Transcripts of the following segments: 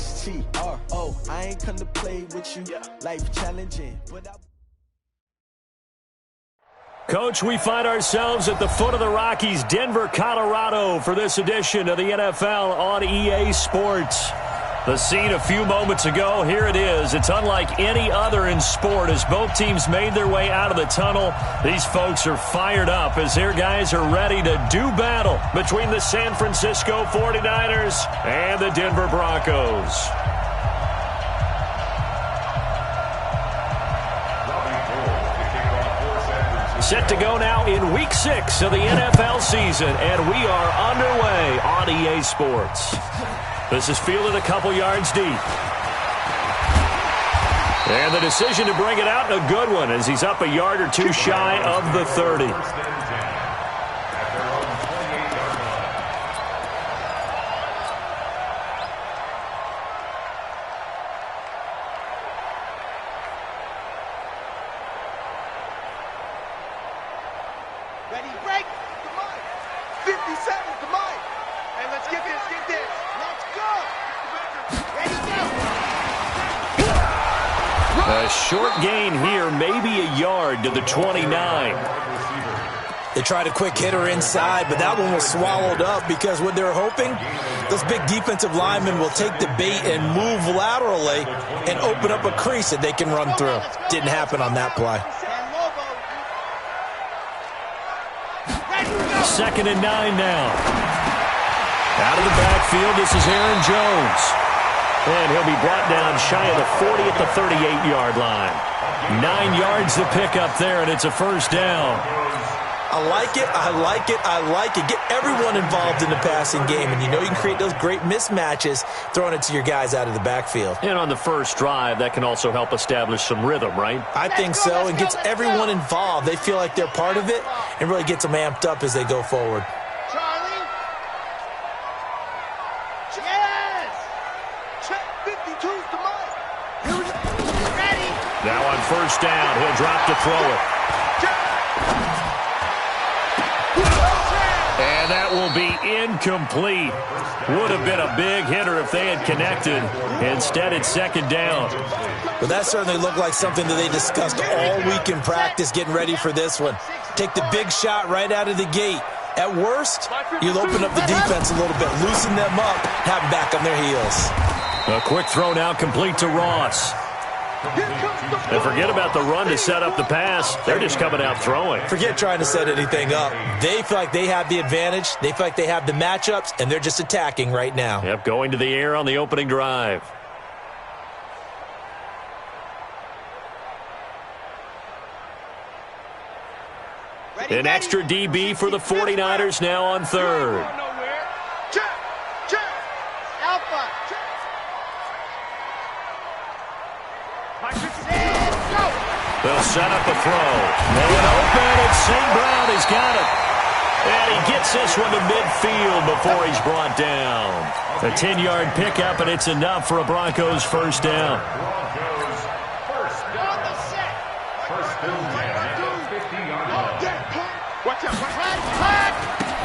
STRO. I ain't come to play with you. Life challenging, but Coach, we find ourselves at the foot of the Rockies, Denver, Colorado, for this edition of the NFL on EA Sports. The scene a few moments ago, here it is. It's unlike any other in sport as both teams made their way out of the tunnel. These folks are fired up as their guys are ready to do battle between the San Francisco 49ers and the Denver Broncos. Set to go now in Week 6 of the NFL season, and we are underway on EA Sports. This is fielded a couple yards deep. And the decision to bring it out, a good one, as he's up a yard or two shy of the 30. Ready, break, come on. 50 seconds, come on. And let's get this, Let's go. Ready, go. A short gain here, maybe a yard to the 29. They tried a quick hitter inside, but that one was swallowed up because what they're hoping, those big defensive linemen will take the bait and move laterally and open up a crease that they can run through. Didn't happen on that play. 2nd and 9 now. Out of the backfield, this is Aaron Jones. And he'll be brought down shy of the 40 at the 38-yard line. 9 yards to pick up there, and it's a first down. I like it, I like it, I like it. Get everyone involved in the passing game, and you know you can create those great mismatches throwing it to your guys out of the backfield. And on the first drive, that can also help establish some rhythm, right? I think so, and gets everyone involved. They feel like they're part of it and really gets them amped up as they go forward. Charlie. Yes. Check 52's the mic. Ready. Now on first down, he'll drop to throw it. And that will be incomplete. Would have been a big hitter if they had connected. Instead, it's 2nd down. But that certainly looked like something that they discussed all week in practice, getting ready for this one. Take the big shot right out of the gate. At worst, you'll open up the defense a little bit, loosen them up, have them back on their heels. A quick throw now complete to Ross. And forget about the run to set up the pass. They're just coming out throwing. Forget trying to set anything up. They feel like they have the advantage. They feel like they have the matchups, and they're just attacking right now. Yep, going to the air on the opening drive. An extra DB for the 49ers now on 3rd. Check. Alpha. They'll set up a throw. And open, it's St. Brown. He's got it. And he gets this one to midfield before he's brought down. A 10-yard pickup, and it's enough for a Broncos first down.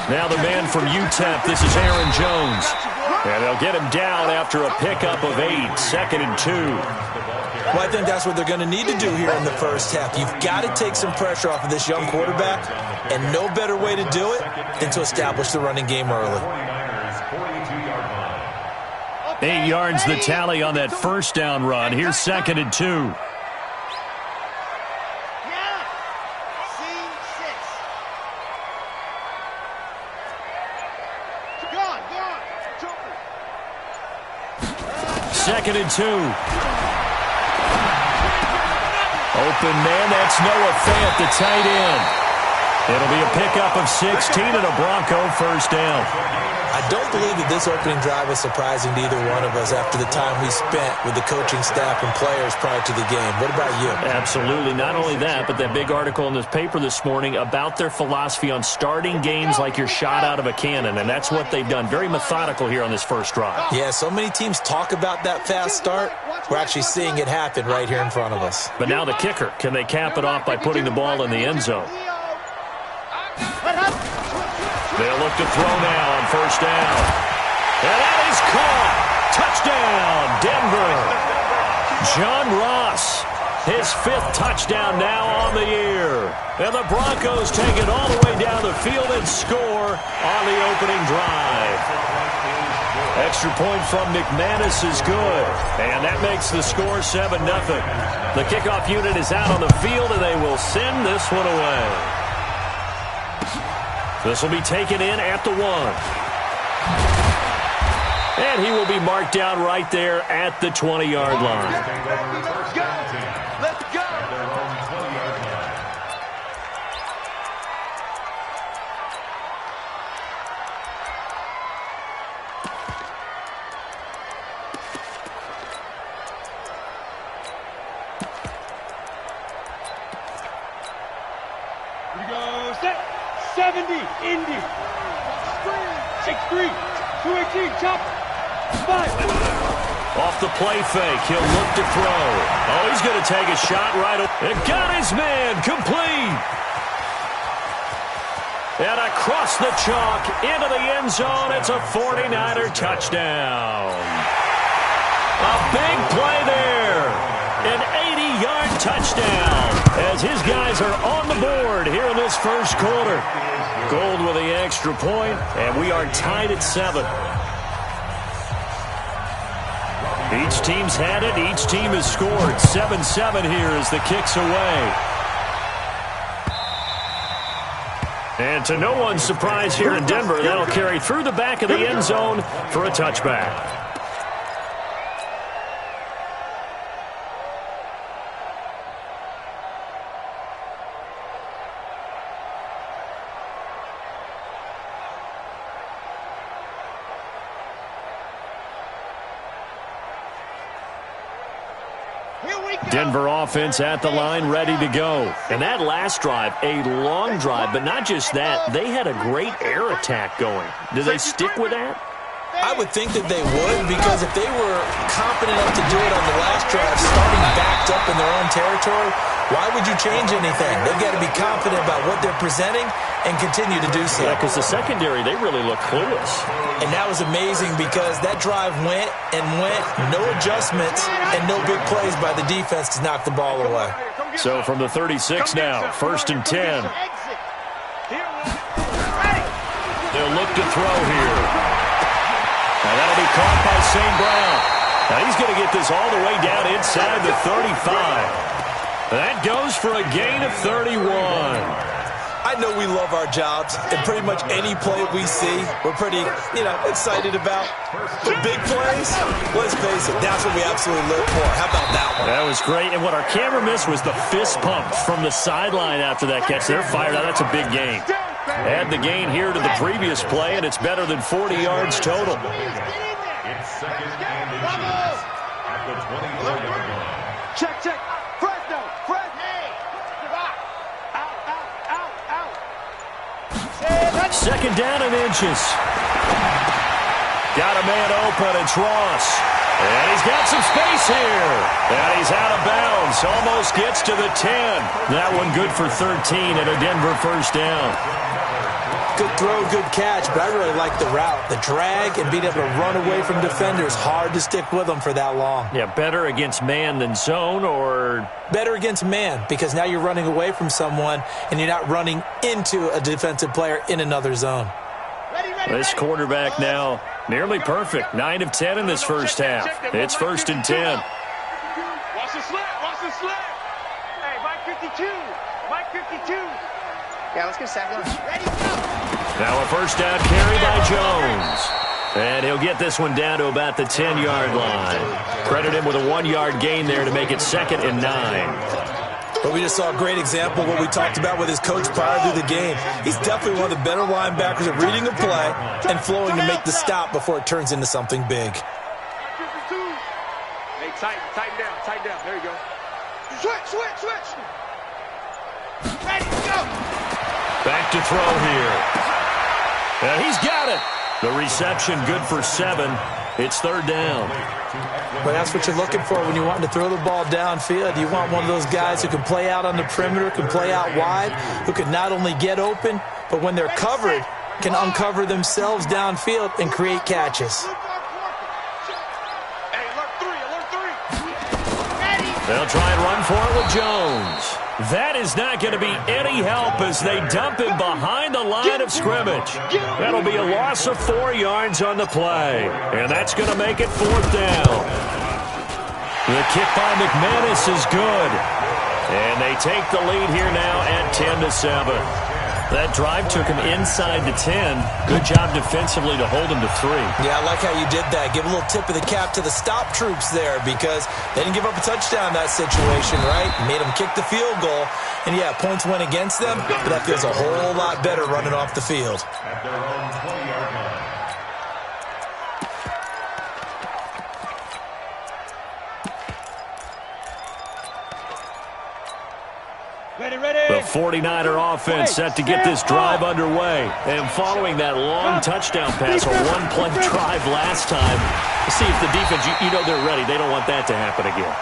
Now the man from UTEP, this is Aaron Jones. And they'll get him down after a pickup of 8, 2nd and 2. Well, I think that's what they're going to need to do here in the first half. You've got to take some pressure off of this young quarterback, and no better way to do it than to establish the running game early. 8 yards the tally on that first down run. Here's 2nd and 2. Second and 2. Open man, that's Noah Fant, the tight end. It'll be a pickup of 16 and a Bronco first down. I don't believe that this opening drive is surprising to either one of us after the time we spent with the coaching staff and players prior to the game. What about you? Absolutely. Not only that, but that big article in this paper this morning about their philosophy on starting games like you're shot out of a cannon, and that's what they've done. Very methodical here on this first drive. Yeah, so many teams talk about that fast start. We're actually seeing it happen right here in front of us. But now the kicker. Can they cap it off by putting the ball in the end zone? They'll look to throw now on first down. And that is caught. Touchdown, John Ross, his 5th touchdown now on the year. And the Broncos take it all the way down the field and score on the opening drive. Extra point from McManus is good, and that makes the score 7-0. The kickoff unit is out on the field, and they will send this one away. This will be taken in at the 1. And he will be marked down right there at the 20-yard line. Let's go! Let's go! Here we go, set, 70, Indy. 6-3, 218, chop, 5. Off the play fake, he'll look to throw. Oh, he's going to take a shot right away. It got his man, complete. And across the chalk, into the end zone, it's a 49er touchdown. A big play there. An 80-yard touchdown as his guys are on the board here in this first quarter. Gold with the extra point, and we are tied at 7. Each team's had it. Each team has scored. 7-7 here as the kick's away. And to no one's surprise here in Denver, that'll carry through the back of the end zone for a touchback. Denver offense at the line, ready to go. And that last drive, a long drive, but not just that, they had a great air attack going. Do they stick with that? I would think that they would, because if they were competent enough to do it on the last drive, starting backed up in their own territory, why would you change anything? They've got to be confident about what they're presenting and continue to do so. Yeah, because the secondary, they really look clueless. And that was amazing because that drive went and went, no adjustments, and no big plays by the defense to knock the ball away. So from the 36 now, 1st and 10. They'll look to throw here. Now that'll be caught by St. Brown. Now he's going to get this all the way down inside the 35. That goes for a gain of 31. I know we love our jobs, and pretty much any play we see, we're pretty, excited about. The big plays, let's face it, that's what we absolutely live for. How about that one? That was great, and what our camera missed was the fist pump from the sideline after that catch. They're fired out. That's a big gain. Add the gain here to the previous play, and it's better than 40 yards total. It's 2nd and inches at the 24-yard line. Check. Fresno. Out. 2nd down and inches. Got a man open, it's Ross. And he's got some space here. And he's out of bounds. Almost gets to the 10. That one good for 13 and a Denver 1st down. Good throw, good catch, but I really like the route. The drag and being able to run away from defenders, hard to stick with them for that long. Yeah, better against man than zone, or? Better against man, because now you're running away from someone and you're not running into a defensive player in another zone. This quarterback now nearly perfect. 9 of 10 in this first half. It's 1st and 10. Watch the slip. Hey, Mike 52. Yeah, let's get sack going. Ready, go! Now a 1st down carry by Jones. And he'll get this one down to about the 10-yard line. Credit him with a 1-yard gain there to make it 2nd and 9. But we just saw a great example of what we talked about with his coach prior to the game. He's definitely one of the better linebackers at reading a play and flowing to make the stop before it turns into something big. Hey, tighten down. There you go. Switch. Ready, go! Back to throw here. And he's got it. The reception good for 7. It's 3rd down. Well, that's what you're looking for when you want to throw the ball downfield. You want one of those guys who can play out on the perimeter, can play out wide, who can not only get open, but when they're covered, can uncover themselves downfield and create catches. Hey, alert 3. They'll try and run for it with Jones. That is not going to be any help as they dump him behind the line of scrimmage. That'll be a loss of 4 yards on the play. And that's going to make it 4th down. The kick by McManus is good. And they take the lead here now at 10-7. That drive took him inside the 10. Good job defensively to hold him to 3. Yeah, I like how you did that. Give a little tip of the cap to the stop troops there because they didn't give up a touchdown in that situation, right? Made them kick the field goal. And, yeah, points went against them, but that feels a whole lot better running off the field. At their own 20-yard line. The 49er offense set to get this drive underway. And following that long touchdown pass, a one-play drive last time, see if the defense, you know they're ready. They don't want that to happen again.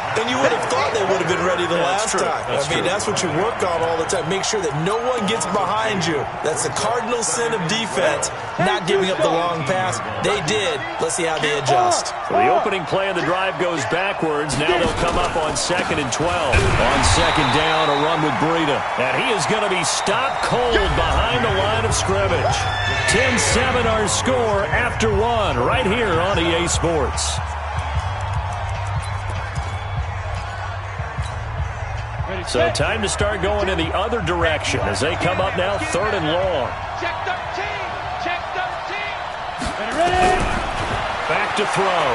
And you would have thought they would have been ready the last time. That's what you work on all the time. Make sure that no one gets behind you. That's the cardinal sin of defense, not giving up the long pass. They did. Let's see how they adjust. So the opening play of the drive goes backwards. Now they'll come up on 2nd and 12. On 2nd down, a run with Breida. And he is going to be stopped cold behind the line of scrimmage. 10-7 our score after 1 right here on EA Sports. So time to start going in the other direction as they come up now 3rd and long. Check 13. Check 13. Ready? Back to throw.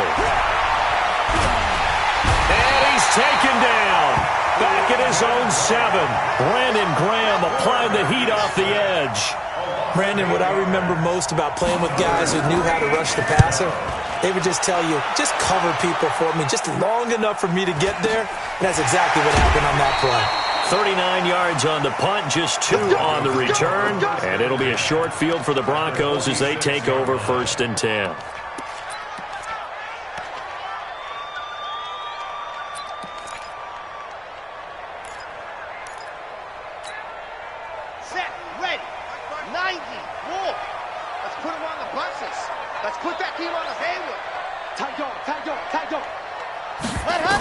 And he's taken down. Back at his own 7. Brandon Graham applied the heat off the edge. Brandon, what I remember most about playing with guys who knew how to rush the passer, they would just tell you, just cover people for me just long enough for me to get there. And that's exactly what happened on that play. 39 yards on the punt, just 2 on the return. And it'll be a short field for the Broncos as they take over 1st and 10. Set, ready, 90, more. Let's put him on the buses. Let's put that team on the Haywood. Tight dog, tight dog, tight dog. Let her.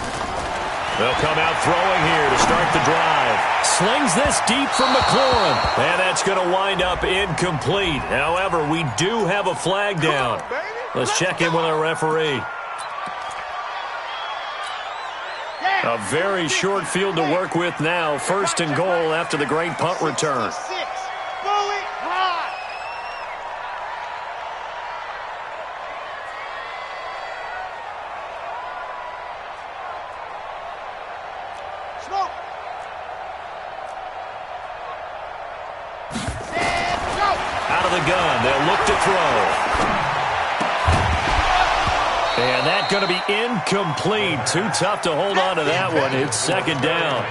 They'll come out throwing here to start the drive. Slings this deep from McLaurin. And that's going to wind up incomplete. However, we do have a flag down. Let's check in with our referee. A very short field to work with now. 1st and goal after the great punt return. 6, fully high. Smoke. Set, go. Out of the gun, they'll look to throw. And that's going to be incomplete. Too tough to hold on to that one. It's 2nd down.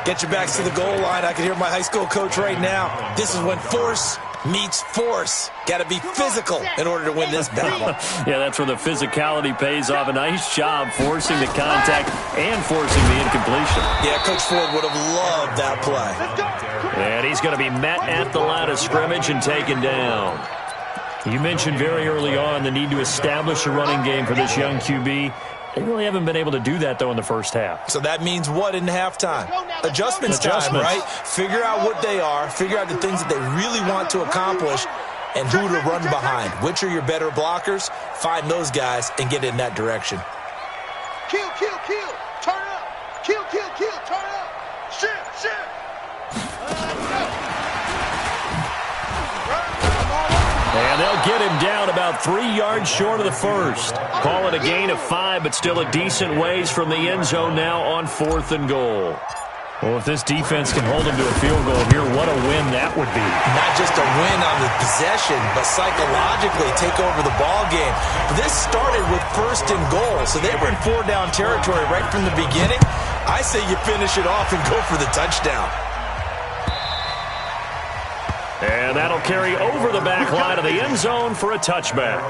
Get your backs to the goal line. I can hear my high school coach right now. This is when force meets force. Got to be physical in order to win this battle. Yeah, that's where the physicality pays off. A nice job forcing the contact and forcing the incompletion. Yeah, Coach Ford would have loved that play. And he's going to be met at the line of scrimmage and taken down. You mentioned very early on the need to establish a running game for this young QB. They really haven't been able to do that, though, in the first half. So that means what in halftime? Adjustments time, right? Figure out what they are, figure out the things that they really want to accomplish, and who to run behind. Which are your better blockers? Find those guys and get in that direction. Kill, kill, kill. Turn up. Kill, kill, kill. Turn up. Shoot, shoot. And they'll get him down about 3 yards short of the first. Call it a gain of 5, but still a decent ways from the end zone now on 4th and goal. Well, if this defense can hold him to a field goal here, what a win that would be. Not just a win on the possession, but psychologically take over the ball game. This started with 1st and goal, so they were in 4-down territory right from the beginning. I say you finish it off and go for the touchdown. And that'll carry over the back line of the end zone for a touchback.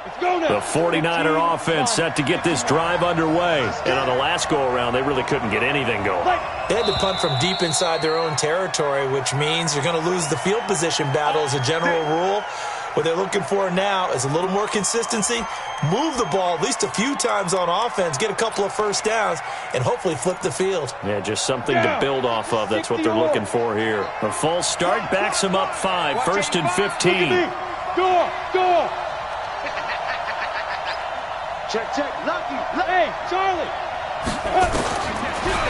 Let's go, The 49er offense set to get this drive underway. And on the last go-around, they really couldn't get anything going. They had to punt from deep inside their own territory, which means you're going to lose the field position battle as a general rule. What they're looking for now is a little more consistency, move the ball at least a few times on offense, get a couple of first downs, and hopefully flip the field. Yeah, just something to build off of. That's what they're looking for here. A false start backs them up 5, 1st and 15. Door. Check. Lucky. Hey, Charlie.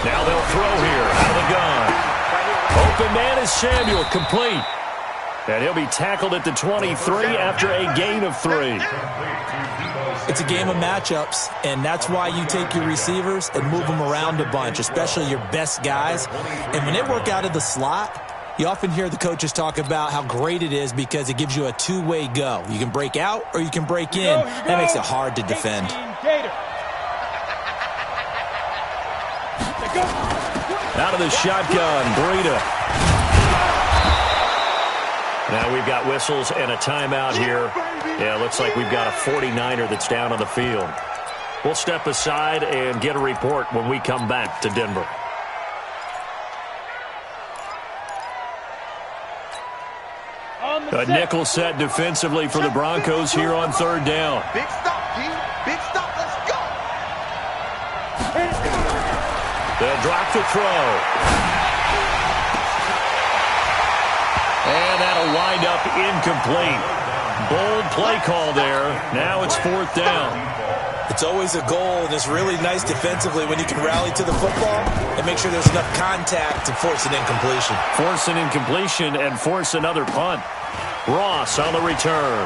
Now they'll throw here out of the gun. Open man is Samuel, complete. And he'll be tackled at the 23 after a gain of 3. It's a game of matchups, and that's why you take your receivers and move them around a bunch, especially your best guys. And when they work out of the slot, you often hear the coaches talk about how great it is because it gives you a two-way go. You can break out or you can break in. That makes it hard to defend. Out of the shotgun, Breida. Now we've got whistles and a timeout here. Yeah, looks like we've got a 49er that's down on the field. We'll step aside and get a report when we come back to Denver. A nickel set defensively for the Broncos here on 3rd down. Big stop, G. Big stop. Let's go. They'll drop the throw. And that'll wind up incomplete. Bold play call there. Now it's 4th down. It's always a goal, and it's really nice defensively when you can rally to the football and make sure there's enough contact to force an incompletion. Force an incompletion and force another punt. Ross on the return.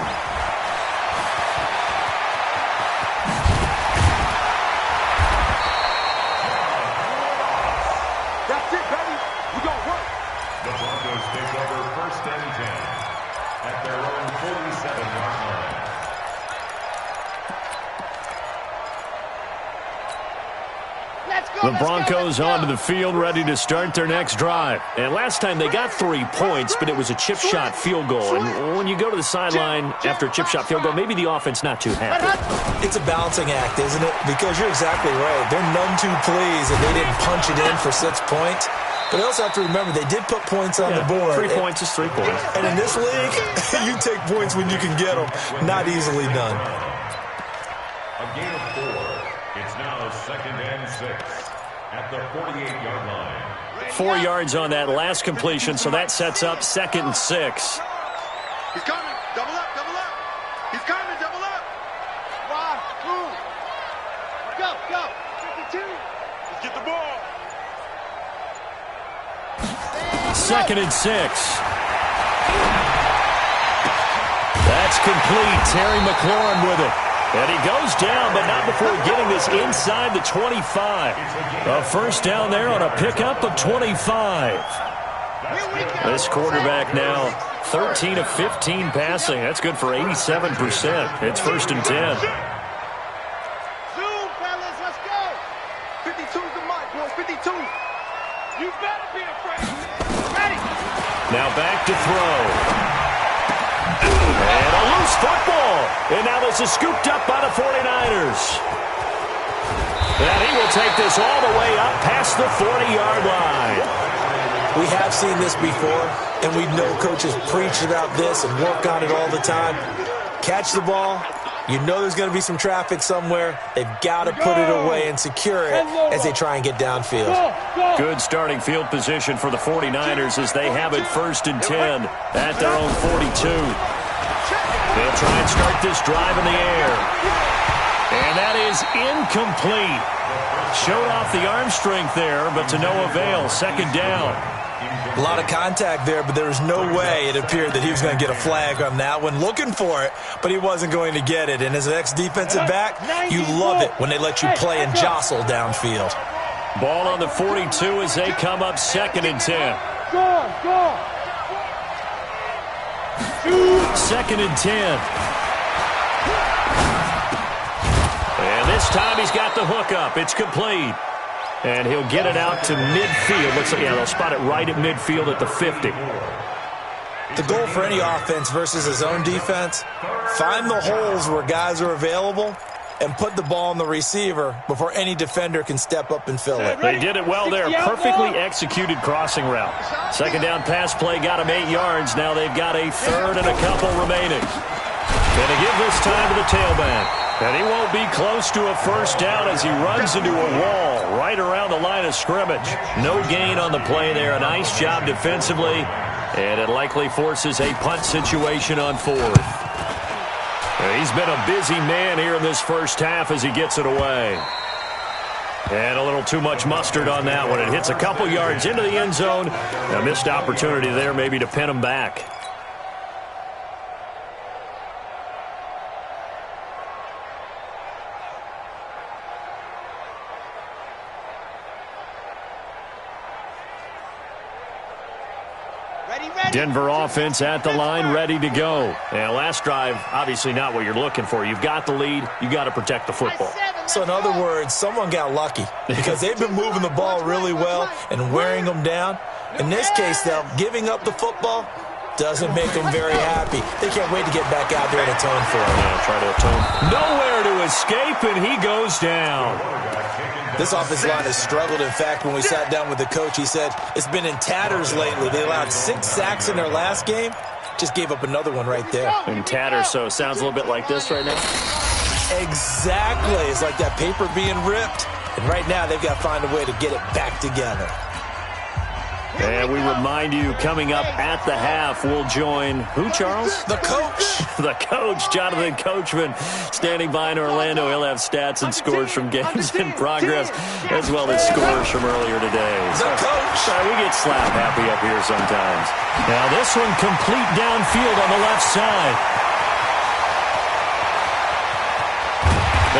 That's it, baby. We gonna work. The Broncos take over 1st and 10 at their own 47-yard line. The Broncos onto the field, ready to start their next drive. And last time they got 3 points, but it was a chip shot field goal. And when you go to the sideline after a chip shot field goal, maybe the offense not too happy. It's a balancing act, isn't it? Because you're exactly right. They're none too pleased that they didn't punch it in for 6 points. But I also have to remember they did put points on the board. 3 points is 3 points. And in this league, you take points when you can get them. Not easily done. A gain of 4. It's now 2nd and 6 at the 48-yard line. 4 yards on that last completion, so that sets up 2nd and 6. He's coming. Double up. He's coming. Double up. 1, 2. Go. 52. Let's get the ball. 2nd and 6. That's complete. Terry McLaurin with it. And he goes down, but not before getting this inside the 25. A 1st down there on a pickup of 25. This quarterback now 13 of 15 passing. That's good for 87%. It's 1st and 10. Zoom, fellas. Let's go. 52's the mic, boys. 52. You better be afraid. Ready. Now back to throw. And a loose football. And now this is scooped up by the 49ers. And he will take this all the way up past the 40-yard line. We have seen this before, and we know coaches preach about this and work on it all the time. Catch the ball. You know there's going to be some traffic somewhere. They've got to put it away and secure it as they try and get downfield. Good starting field position for the 49ers as they have it 1st and 10 at their own 42. They'll try and start this drive in the air. And that is incomplete. Showed off the arm strength there, but to no avail. 2nd down. A lot of contact there, but there was no way it appeared that he was going to get a flag on that one. Looking for it, but he wasn't going to get it. And as an ex-defensive back, you love it when they let you play and jostle downfield. Ball on the 42 as they come up 2nd and 10. 2nd and 10. And this time he's got the hook up. It's complete. And he'll get it out to midfield. Looks like, yeah, they'll spot it right at midfield at the 50. The goal for any offense versus his own defense, find the holes where guys are available and put the ball on the receiver before any defender can step up and fill it. They did it well there. Perfectly executed crossing route. Second down pass play got him 8 yards. Now they've got a third and a couple remaining. Going to give this time to the tailback. And he won't be close to a first down as he runs into a wall right around the line of scrimmage. No gain on the play there. A nice job defensively. And it likely forces a punt situation on fourth. He's been a busy man here in this first half as he gets it away. And a little too much mustard on that one. It hits a couple yards into the end zone. A missed opportunity there maybe to pin him back. Denver offense at the line, ready to go. And last drive, obviously not what you're looking for. You've got the lead. You got to protect the football. So in other words, someone got lucky because they've been moving the ball really well and wearing them down. In this case, though, giving up the football doesn't make them very happy. They can't wait to get back out there and atone for it. Yeah, try to atone. Nowhere to escape, and he goes down. This offensive line has struggled. In fact, when we sat down with the coach, he said it's been in tatters lately. They allowed 6 sacks in their last game. Just gave up another one right there. In tatters, so it sounds a little bit like this right now. Exactly. It's like that paper being ripped. And right now, they've got to find a way to get it back together. And we remind you, coming up at the half, we'll join who, Charles? The coach. The coach, Jonathan Coachman, standing by in Orlando. He'll have stats and scores from games in progress, as well as scores from earlier today. The coach. We get slap happy up here sometimes. Now this one complete downfield on the left side.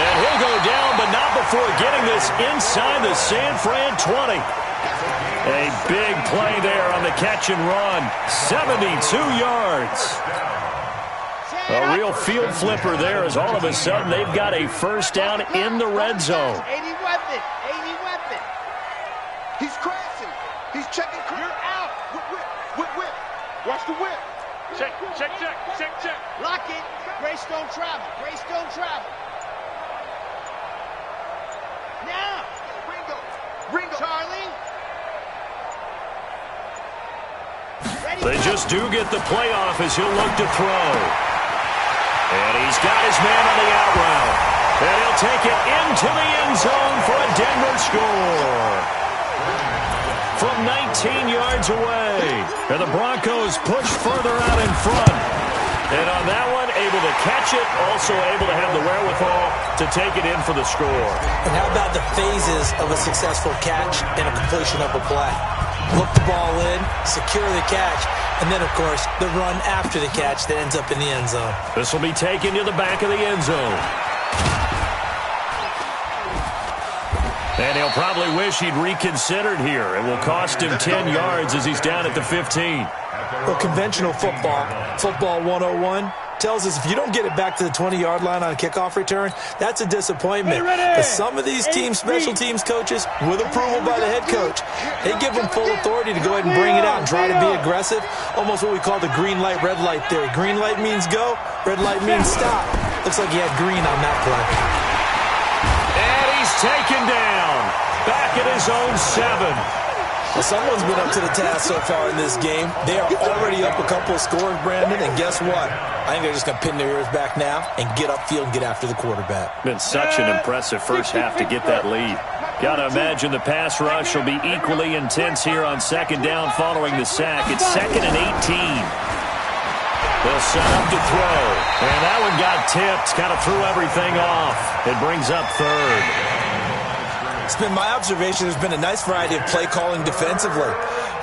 And he'll go down, but not before getting this inside the San Fran 20. A big play there on the catch and run. 72 yards. A real field flipper there as all of a sudden they've got a first down in the red zone. 80 weapon. 80 weapon. He's crashing. He's checking. You're out. Whip. Watch the whip. Check. Lock it. Grace don't travel. Now. Ringo. Charlie. They just do get the play off as he'll look to throw. And he's got his man on the out route. And he'll take it into the end zone for a Denver score. From 19 yards away. And the Broncos push further out in front. And on that one, able to catch it, also able to have the wherewithal to take it in for the score. And how about the phases of a successful catch and a completion of a play? Look the ball in, secure the catch, and then, of course, the run after the catch that ends up in the end zone. This will be taken to the back of the end zone. And he'll probably wish he'd reconsidered here. It will cost him 10 yards as he's down at the 15. Well, conventional football 101, tells us if you don't get it back to the 20-yard line on a kickoff return, that's a disappointment. But some of these teams, special teams coaches, with approval by the head coach, they give them full authority to go ahead and bring it out and try to be aggressive, almost what we call the green light, red light theory. Green light means go, red light means stop. Looks like he had green on that play. And he's taken down, back at his own 7. Well, someone's been up to the task so far in this game. They are already up a couple of scores, Brandon, and guess what? I think they're just going to pin their ears back now and get upfield and get after the quarterback. Been such an impressive first half to get that lead. Got to imagine the pass rush will be equally intense here on second down following the sack. It's 2nd and 18. They'll set up to throw. And that one got tipped, kind of threw everything off. It brings up third. It's been my observation there's been a nice variety of play calling defensively.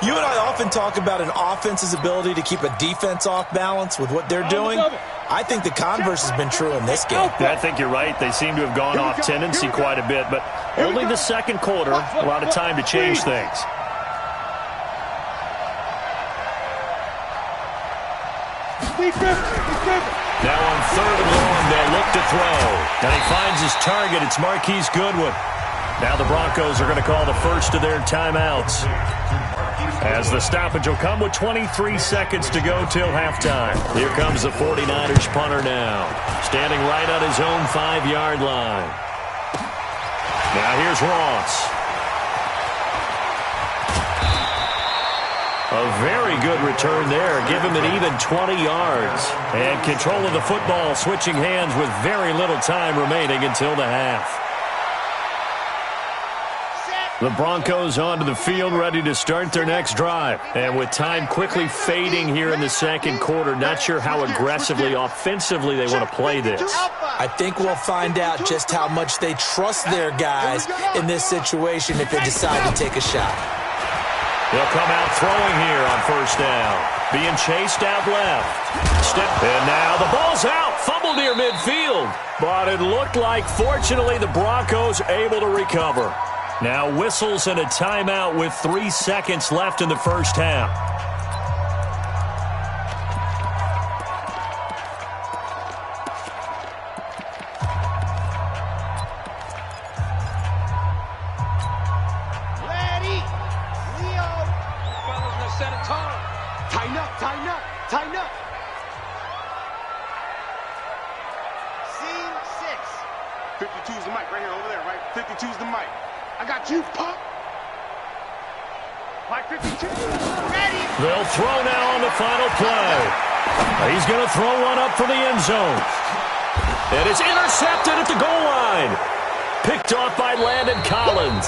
You and I often talk about an offense's ability to keep a defense off balance with what they're doing. I think the converse has been true in this game. Yeah, I think you're right. They seem to have gone off tendency quite a bit, but only the second quarter, a lot of time to change things. Now on 3rd and long, they'll look to throw. And he finds his target. It's Marquise Goodwin. Now the Broncos are going to call the first of their timeouts. As the stoppage will come with 23 seconds to go till halftime. Here comes the 49ers punter now. Standing right on his own 5-yard line. Now here's Ross. A very good return there. Give him an even 20 yards. And control of the football, switching hands with very little time remaining until the half. The Broncos onto the field, ready to start their next drive. And with time quickly fading here in the second quarter, not sure how aggressively, offensively they want to play this. I think we'll find out just how much they trust their guys in this situation if they decide to take a shot. They'll come out throwing here on first down. Being chased out left. And now the ball's out. Fumble near midfield. But it looked like, fortunately, the Broncos able to recover. Now whistles and a timeout with 3 seconds left in the first half. Ready. Leo. Fellas gonna set a tone. Tighten up, tighten up, tighten up. Scene 6. 52's the mic right here, over there, right? 52's the mic. I got you, Pop. Mike 52. Ready. They'll throw now on the final play. He's going to throw one up for the end zone. And it's intercepted at the goal line. Picked off by Landon Collins.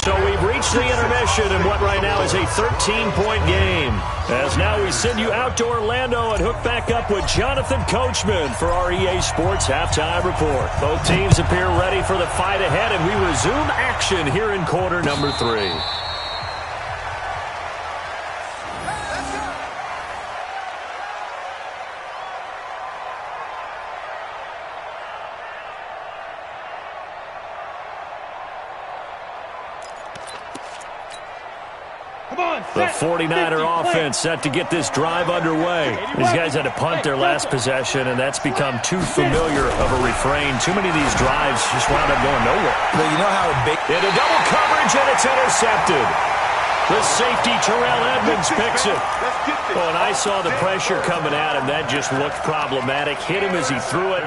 So we've reached the intermission in what right now is a 13-point game. As now we send you out to Orlando and hook back up with Jonathan Coachman for our EA Sports Halftime Report. Both teams appear ready for the fight ahead, and we resume action here in quarter number 3. The 49er offense set to get this drive underway. These guys had to punt their last possession, and that's become too familiar of a refrain. Too many of these drives just wound up going nowhere. Well, you know how big... Into double coverage, and it's intercepted. The safety, Terrell Edmonds, picks it. Oh, and I saw the pressure coming at him. That just looked problematic. Hit him as he threw it,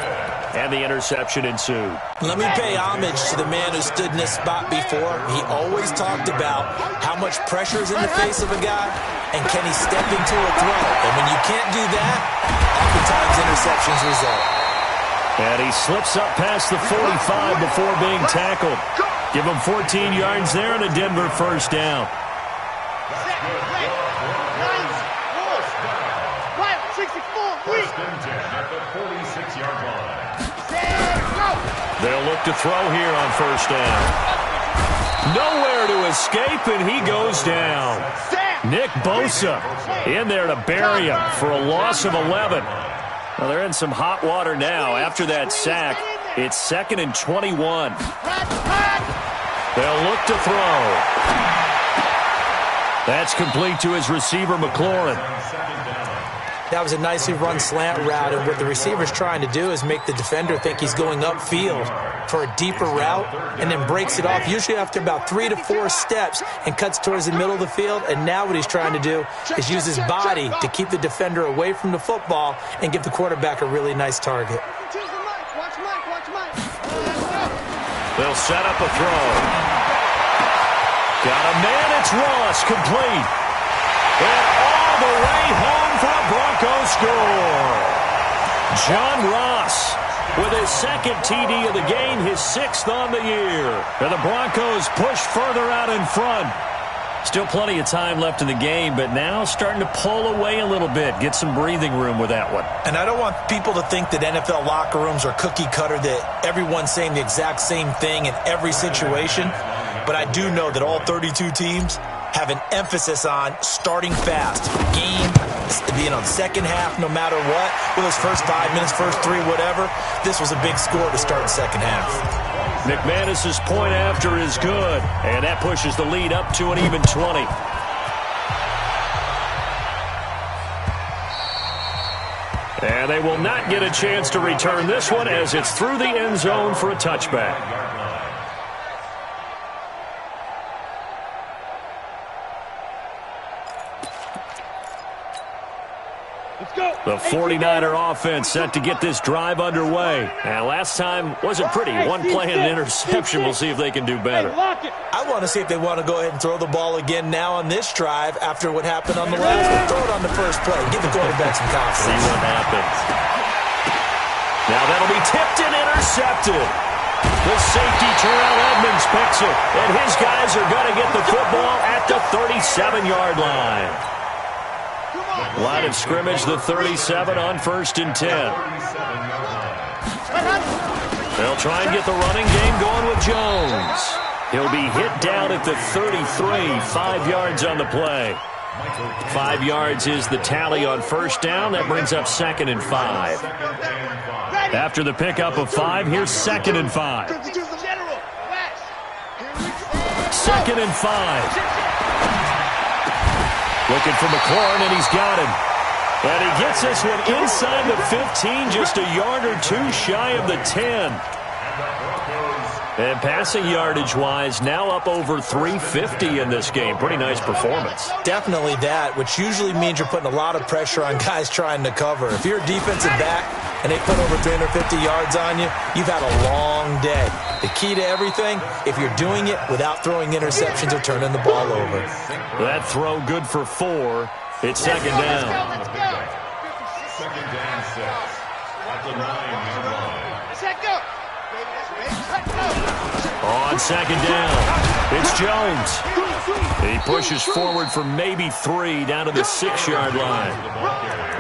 and the interception ensued. Let me pay homage to the man who stood in this spot before. He always talked about how much pressure is in the face of a guy, and can he step into a throw. And when you can't do that, oftentimes interceptions result. And he slips up past the 45 before being tackled. Give him 14 yards there and a Denver first down. First and 10 at the 46-yard line. They'll look to throw here on first down. Nowhere to escape, and he goes down. Nick Bosa in there to bury him for a loss of 11. Well, they're in some hot water now. After that sack, it's 2nd and 21. They'll look to throw. That's complete to his receiver, McLaurin. That was a nicely run slant route, and what the receiver's trying to do is make the defender think he's going upfield for a deeper route and then breaks it off, usually after about 3 to 4 steps, and cuts towards the middle of the field. And now what he's trying to do is use his body to keep the defender away from the football and give the quarterback a really nice target. They'll set up a throw. Got a man, it's Ross, complete. And all the way home for a Broncos score. John Ross with his 2nd TD of the game, his 6th on the year. And the Broncos push further out in front. Still plenty of time left in the game, but now starting to pull away a little bit. Get some breathing room with that one. And I don't want people to think that NFL locker rooms are cookie cutter, that everyone's saying the exact same thing in every situation. But I do know that all 32 teams have an emphasis on starting fast. Game, second half, no matter what. With those first 5 minutes, first 3, whatever. This was a big score to start the second half. McManus's point after is good, and that pushes the lead up to an even 20. And they will not get a chance to return this one as it's through the end zone for a touchback. The 49er offense set to get this drive underway. And last time wasn't pretty. One play and an interception. We'll see if they can do better. I want to see if they want to go ahead and throw the ball again now on this drive after what happened on the last one. Throw it on the first play. Give the quarterback some confidence. See what happens. Now that'll be tipped and intercepted. The safety, Terrell Edmonds, picks it. And his guys are going to get the football at the 37-yard line. Line of scrimmage, the 37 on 1st and 10. They'll try and get the running game going with Jones. He'll be hit down at the 33, 5 yards on the play. 5 yards is the tally on 1st down. That brings up 2nd and 5. After the pickup of 5, here's 2nd and 5. 2nd and 5. Looking for McLaurin, and he's got him. And he gets this one inside the 15, just a yard or two shy of the 10. And passing yardage-wise, now up over 350 in this game. Pretty nice performance. Definitely that, which usually means you're putting a lot of pressure on guys trying to cover. If you're a defensive back and they put over 350 yards on you, you've had a long day. The key to everything, if you're doing it without throwing interceptions or turning the ball over. That throw good for 4. It's 2nd down. Let's go. 2nd down 6. At the 9-yard line. Let's go. On 2nd down, it's Jones. He pushes forward for maybe 3 down to the 6-yard line.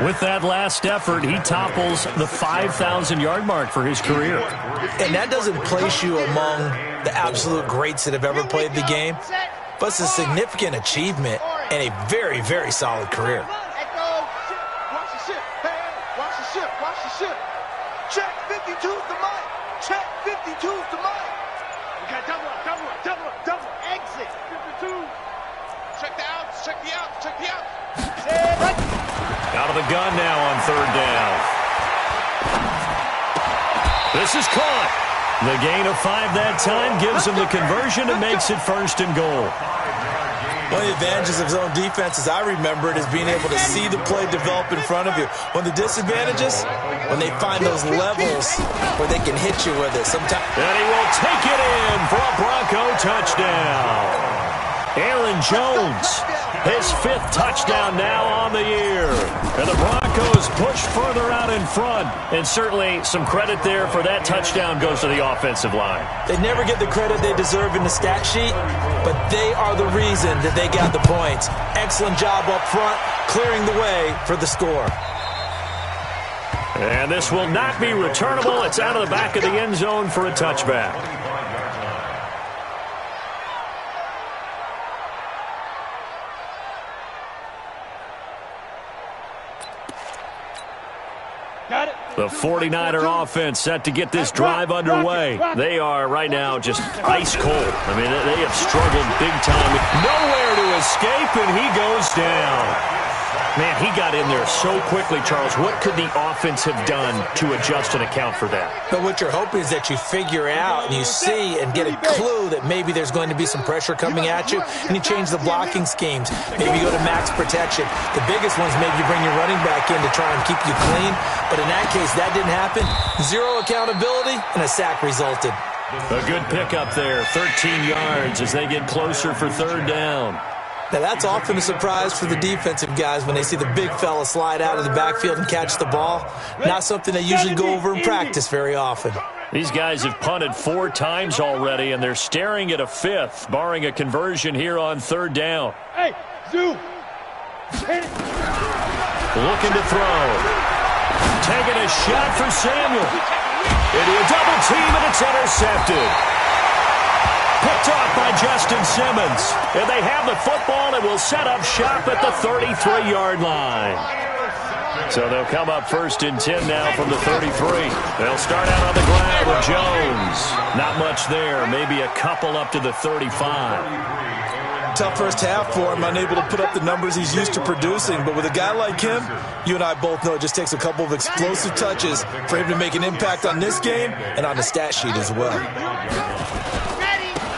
With that last effort, he topples the 5,000-yard mark for his career. And that doesn't place you among the absolute greats that have ever played the game, but it's a significant achievement and a very, very solid career. Watch the ship. Hey, watch the ship. Watch the ship. Check 52's the mic. Check 52's the mic. We got double up. Exit. 52. Check the outs. Check the outs. Check the outs. Out of the gun now on 3rd down. This is caught. The gain of 5 that time gives him the conversion and makes it 1st and goal. One of the advantages of zone defense, as I remember it, is being able to see the play develop in front of you. One of the disadvantages, when they find those levels where they can hit you with it. Sometimes. And he will take it in for a Bronco touchdown. Aaron Jones, his 5th touchdown now on the year. And the Broncos push further out in front. And certainly some credit there for that touchdown goes to the offensive line. They never get the credit they deserve in the stat sheet, but they are the reason that they got the points. Excellent job up front, clearing the way for the score. And this will not be returnable. It's out of the back of the end zone for a touchback. The 49er offense set to get this drive underway. They are right now just ice cold. I mean, they have struggled big time. Nowhere to escape, and he goes down. Man, he got in there so quickly, Charles. What could the offense have done to adjust and account for that? But what you're hoping is that you figure out and you see and get a clue that maybe there's going to be some pressure coming at you, and you change the blocking schemes. Maybe you go to max protection. The biggest ones, maybe you bring your running back in to try and keep you clean. But in that case, that didn't happen. 0 accountability, and a sack resulted. A good pickup there, 13 yards as they get closer for 3rd down. Now, that's often a surprise for the defensive guys when they see the big fella slide out of the backfield and catch the ball. Not something they usually go over in practice very often. These guys have punted 4 times already, and they're staring at a 5th, barring a conversion here on 3rd down. Hey, Zoo. Looking to throw. Taking a shot for Samuel. Into a double team, and it's intercepted. Picked off by Justin Simmons. And they have the football and will set up shop at the 33-yard line. So they'll come up 1st and 10 now from the 33. They'll start out on the ground with Jones. Not much there. Maybe a couple up to the 35. Tough first half for him, unable to put up the numbers he's used to producing. But with a guy like him, you and I both know it just takes a couple of explosive touches for him to make an impact on this game and on the stat sheet as well.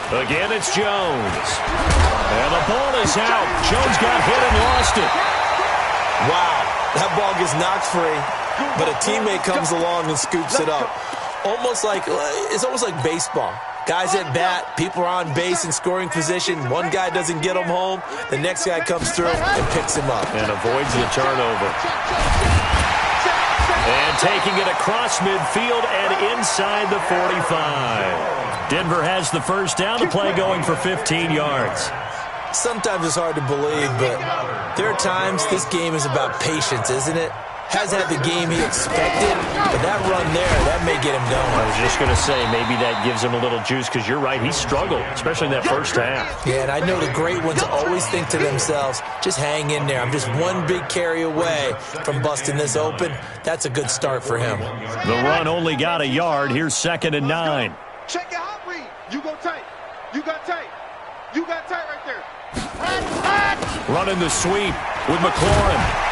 Again, it's Jones. And the ball is out. Jones got hit and lost it. Wow. That ball gets knocked free, but a teammate comes along and scoops it up. It's almost like baseball. Guys at bat, people are on base in scoring position. One guy doesn't get him home. The next guy comes through and picks him up. And avoids the turnover. And taking it across midfield and inside the 45. Denver has the first down. The play going for 15 yards. Sometimes it's hard to believe, but there are times this game is about patience, isn't it? Hasn't had the game he expected, but that run there, that may get him going. I was just going to say, maybe that gives him a little juice, because you're right, he struggled, especially in that first half. Yeah, and I know the great ones always think to themselves, just hang in there. I'm just one big carry away from busting this open. That's a good start for him. The run only got a yard. Here's 2nd and 9. Check your hot read. You go tight. You got tight. You got tight right there. Running the sweep with McLaurin.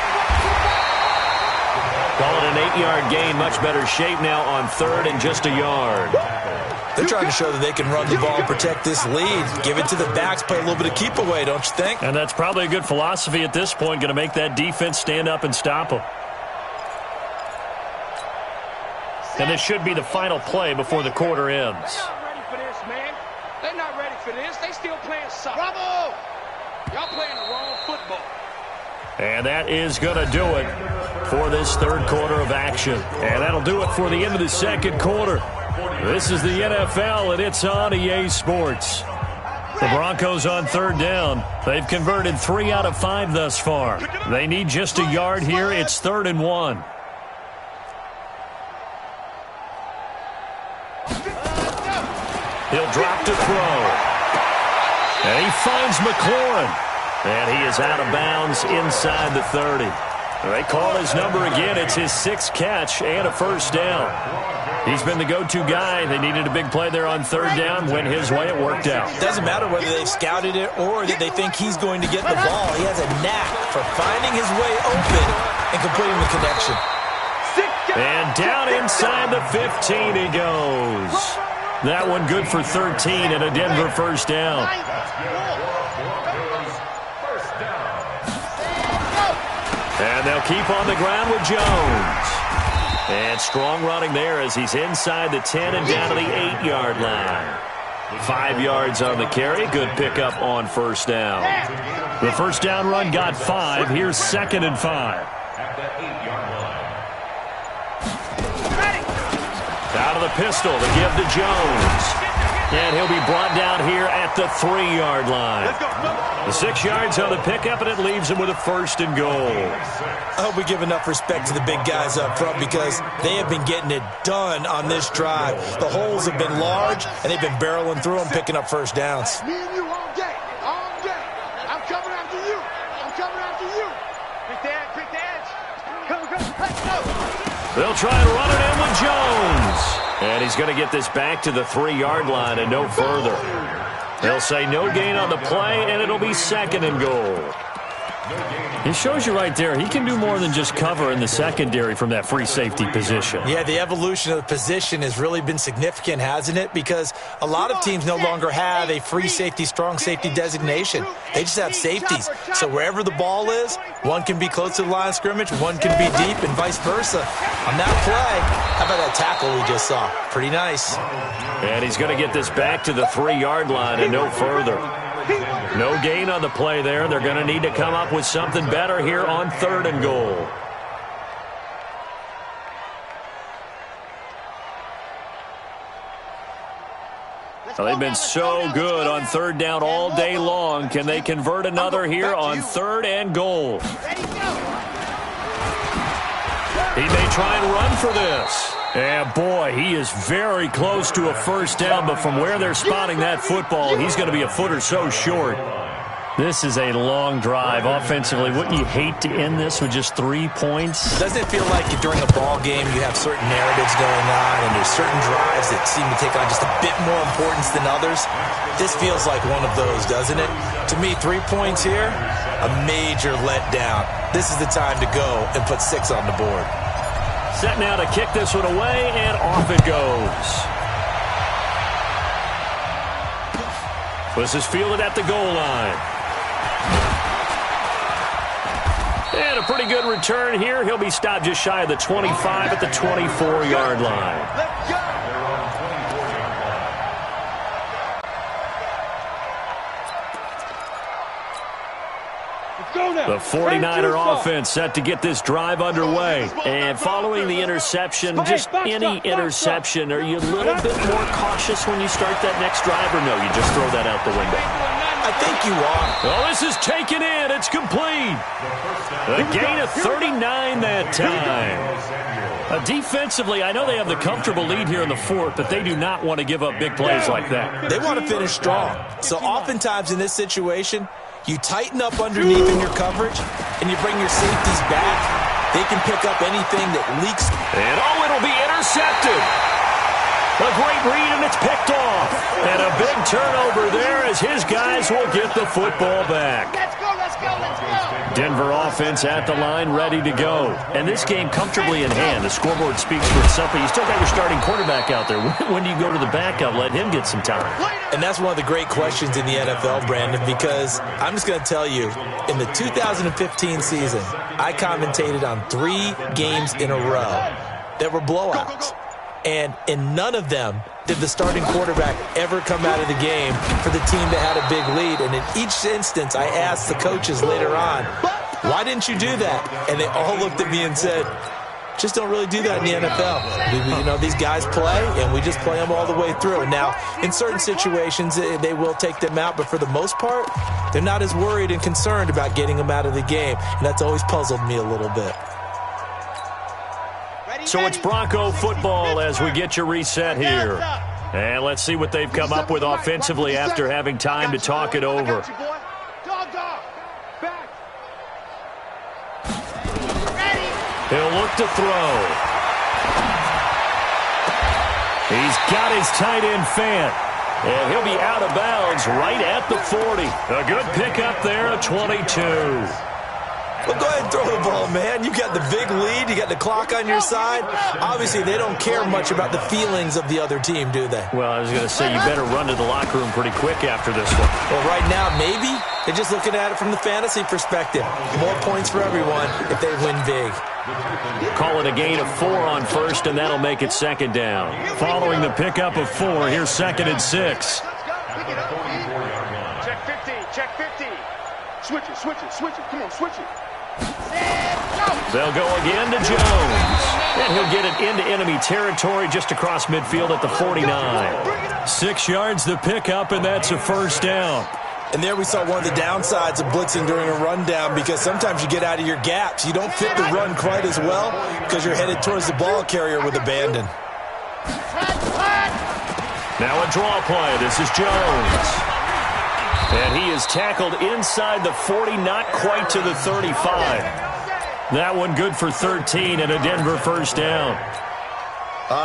Call it an 8-yard gain. Much better shape now on 3rd and just a yard. They're trying to show that they can run the ball and protect this lead. Give it to the backs, play a little bit of keep away, don't you think? And that's probably a good philosophy at this point. Going to make that defense stand up and stop them. And this should be the final play before the quarter ends. They're not ready for this, man. They're not ready for this. They still playing soccer. Bravo! Y'all playing the wrong football. And that is going to do it for this 3rd quarter of action. And that'll do it for the end of the 2nd quarter. This is the NFL, and it's on EA Sports. The Broncos on 3rd down. They've converted 3 out of 5 thus far. They need just a yard here. It's 3rd and 1. He'll drop to throw. And he finds McLaurin. And he is out of bounds inside the 30. They call his number again. It's his 6th catch and a first down. He's been the go-to guy. They needed a big play there on 3rd down. Went his way. It worked out. Doesn't matter whether they've scouted it or that they think he's going to get the ball. He has a knack for finding his way open and completing the connection. And down inside the 15 he goes. That one good for 13 and a Denver first down. And they'll keep on the ground with Jones. And strong running there as he's inside the 10 and down to the 8-yard line. 5 yards on the carry. Good pickup on first down. The first down run got 5. Here's 2nd and 5. At the 8-yard line. Out of the pistol to give to Jones. And he'll be brought down here at the 3-yard line. The 6 yards on the pickup, and it leaves him with a 1st and goal. I hope we give enough respect to the big guys up front because they have been getting it done on this drive. The holes have been large, and they've been barreling through them, picking up first downs. Me and you all day. All day. I'm coming after you. I'm coming after you. Quick the edge. Come. Let's go. They'll try and run it in with Jones. And he's going to get this back to the 3-yard line and no further. They'll say no gain on the play, and it'll be 2nd and goal. It shows you right there, he can do more than just cover in the secondary from that free safety position. Yeah, the evolution of the position has really been significant, hasn't it? Because a lot of teams no longer have a free safety, strong safety designation. They just have safeties. So wherever the ball is, one can be close to the line of scrimmage, one can be deep, and vice versa. On that play, how about that tackle we just saw? Pretty nice. And he's going to get this back to the 3-yard line and no further. No gain on the play there. They're going to need to come up with something better here on 3rd and goal. Well, they've been so good on 3rd down all day long. Can they convert another here on 3rd and goal? He may try and run for this. And boy, he is very close to a first down, but from where they're spotting that football, he's going to be a foot or so short. This is a long drive offensively. Wouldn't you hate to end this with just 3 points? Doesn't it feel like during a ball game you have certain narratives going on and there's certain drives that seem to take on just a bit more importance than others? This feels like one of those, doesn't it? To me, 3 points here, a major letdown. This is the time to go and put 6 on the board. Set now to kick this one away, and off it goes. This is fielded at the goal line. And a pretty good return here. He'll be stopped just shy of the 25 at the 24-yard line. Let's go. The 49er offense set to get this drive underway. And following the interception, just any interception, are you a little bit more cautious when you start that next drive, or no, you just throw that out the window? I think you are. Well, this is taken in. It's complete. A gain of 39 that time. Defensively, I know they have the comfortable lead here in the fourth, but they do not want to give up big plays like that. They want to finish strong. So oftentimes in this situation, you tighten up underneath in your coverage, and you bring your safeties back. They can pick up anything that leaks. And, it'll be intercepted. A great read, and it's picked off. And a big turnover there as his guys will get the football back. Let's go, let's go, let's go. Denver offense at the line, ready to go. And this game comfortably in hand. The scoreboard speaks for itself, but you still got your starting quarterback out there. When do you go to the backup? Let him get some time. And that's one of the great questions in the NFL, Brandon, because I'm just going to tell you, in the 2015 season, I commentated on 3 games in a row that were blowouts. And in none of them did the starting quarterback ever come out of the game for the team that had a big lead. And in each instance, I asked the coaches later on, why didn't you do that? And they all looked at me and said, just don't really do that in the NFL. These guys play, and we just play them all the way through. Now, in certain situations, they will take them out, but for the most part, they're not as worried and concerned about getting them out of the game. And that's always puzzled me a little bit. So it's Bronco football as we get your reset here. And let's see what they've come up with offensively after having time to talk it over. He'll look to throw. He's got his tight end Fant. And he'll be out of bounds right at the 40. A good pickup there, a 22. Well, go ahead and throw the ball, man. You got the big lead. You got the clock on your side. Obviously, they don't care much about the feelings of the other team, do they? Well, I was going to say, you better run to the locker room pretty quick after this one. Well, right now, maybe they're just looking at it from the fantasy perspective. More points for everyone if they win big. Call it a gain of 4 on first, and that'll make it second down. Following the pickup of 4, here's 2nd and 6. Check 50, check 50. Switch it, switch it, switch it. Come on, switch it. They'll go again to Jones. And he'll get it into enemy territory just across midfield at the 49. 6 yards the pickup, and that's a first down. And there we saw one of the downsides of blitzing during a rundown, because sometimes you get out of your gaps. You don't fit the run quite as well because you're headed towards the ball carrier with abandon. Now a draw play. This is Jones. And he is tackled inside the 40, not quite to the 35. That one good for 13 and a Denver first down.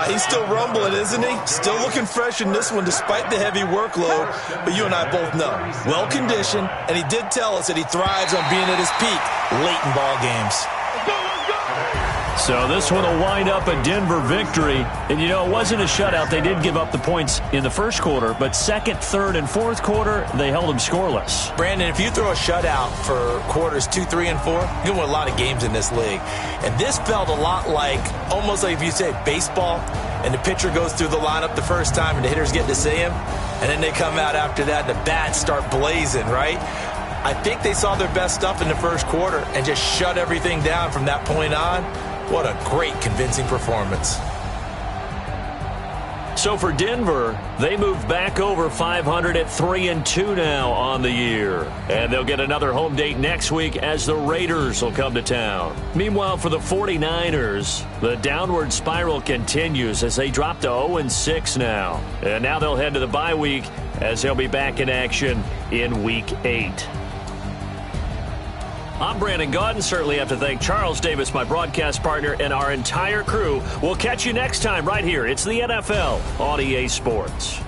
He's still rumbling, isn't he? Still looking fresh in this one despite the heavy workload. But you and I both know, well-conditioned, and he did tell us that he thrives on being at his peak late in ball games. So this one will wind up a Denver victory. And, it wasn't a shutout. They did give up the points in the first quarter, but second, third, and fourth quarter, they held them scoreless. Brandon, if you throw a shutout for quarters 2, 3, and 4, you're going to win a lot of games in this league. And this felt a lot almost like if you say baseball, and the pitcher goes through the lineup the first time, and the hitters get to see him, and then they come out after that, and the bats start blazing, right? I think they saw their best stuff in the first quarter and just shut everything down from that point on. What a great, convincing performance. So for Denver, they move back over 500 at 3-2 now on the year. And they'll get another home date next week as the Raiders will come to town. Meanwhile, for the 49ers, the downward spiral continues as they drop to 0-6 now. And now they'll head to the bye week as they'll be back in action in Week 8. I'm Brandon Gaudin. Certainly have to thank Charles Davis, my broadcast partner, and our entire crew. We'll catch you next time right here. It's the NFL on EA Sports.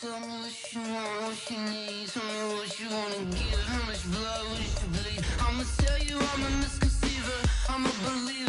Tell me what you want, what you need. Tell me what you wanna give. How much blood would you bleed? I'ma tell you I'm a misconceiver. I'm a believer.